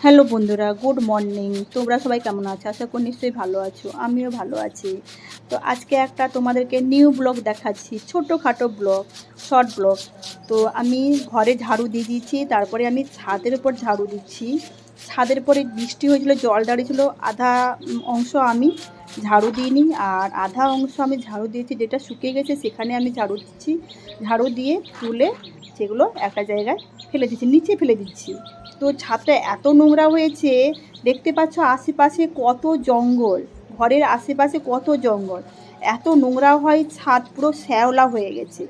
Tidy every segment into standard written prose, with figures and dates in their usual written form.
Hello বন্ধুরা, good morning. তোমরা সবাই কেমন আছো? আশা করি নিশ্চয়ই ভালো আছো, আমিও ভালো আছি। তো আজকে একটা তোমাদেরকে নিউ ব্লগ দেখাচ্ছি, ছোটোখাটো ব্লগ, শর্ট ব্লগ। তো আমি ঘরে ঝাড়ু দিয়ে দিয়েছি, তারপরে আমি ছাদের উপর ঝাড়ু দিচ্ছি। ছাদের উপরে বৃষ্টি হয়েছিল, জল দাঁড়িয়েছিল, আধা অংশ আমি ঝাড়ু দিইনি আর আধা অংশ আমি ঝাড়ু দিয়েছি, যেটা শুকিয়ে গেছে সেখানে আমি ঝাড়ু দিচ্ছি। ঝাড়ু দিয়ে তুলে সেগুলো একটা জায়গায় ফেলে দিচ্ছি, নিচে ফেলে দিচ্ছি। তো ছাদটা এত নোংরা হয়েছে, দেখতে পাচ্ছ আশেপাশে কত জঙ্গল, ঘরের আশেপাশে কত জঙ্গল, এত নোংরা হয়, ছাদ পুরো শ্যাওলা হয়ে গেছে।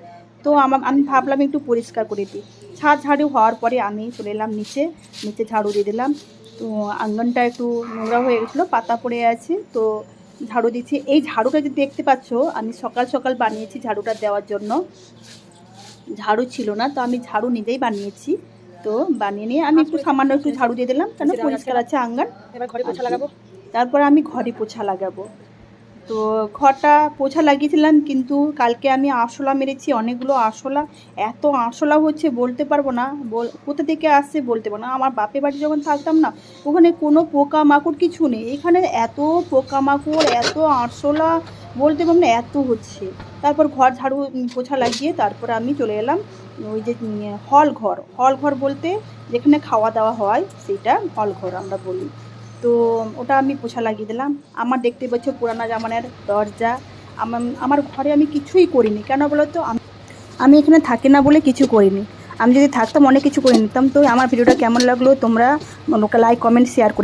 তো আমি ভাবলাম একটু পরিষ্কার করে দিই। ছাদ ঝাড়ু হওয়ার পরে আমি চলে এলাম নিচে, ঝাড়ু দিয়ে দিলাম। তো আঙ্গনটা একটু নোংরা হয়ে গেছিলো, পাতা পড়ে আছে, তো ঝাড়ু দিচ্ছি। এই ঝাড়ুটা যদি দেখতে পাচ্ছ, আমি সকাল সকাল বানিয়েছি ঝাড়ুটা দেওয়ার জন্য। ঝাড়ু ছিল না, তো আমি ঝাড়ু নিজেই বানিয়েছি। তো বানিয়ে নিয়ে আমি একটু সামান্য একটু ঝাড়ু দিয়ে দিলাম, কেন পরিষ্কার আছে আঙ্গন। এবার ঘরে পোছা লাগাবো। তারপর আমি ঘরে পোছা লাগাবো। তো ঘরটা পোছা লাগিয়েছিলাম, কিন্তু কালকে আমি আরশোলা মেরেছি, অনেকগুলো আরশোলা, এত আরশোলা হচ্ছে বলতে পারবো না, কোথা থেকে আসছে বলতে পারবো না। আমার বাপের বাড়ি যখন থাকতাম না, ওখানে কোনো পোকামাকড় কিছু নেই, এখানে এত পোকামাকড়, এত আরশোলা, বলতে পারবো না, এত হচ্ছে। তারপর ঘর ঝাড়ু পোছা লাগিয়ে তারপর আমি চলে এলাম ওই যে হল ঘর বলতে যেখানে খাওয়া দাওয়া হয় সেটা হল ঘর আমরা বলি। তো ওটা আমি পোছা লাগিয়ে দিলাম। আমার দেখতে পাচ্ছ পুরানো জামানের দরজা। আমার ঘরে আমি কিছুই করিনি, কেন বলো তো, আমি এখানে থাকি না বলে কিছু করিনি। আমি যদি থাকতাম অনেক কিছু করে নিতাম। তো আমার ভিডিওটা কেমন লাগলো তোমরা লাইক কমেন্ট শেয়ার করে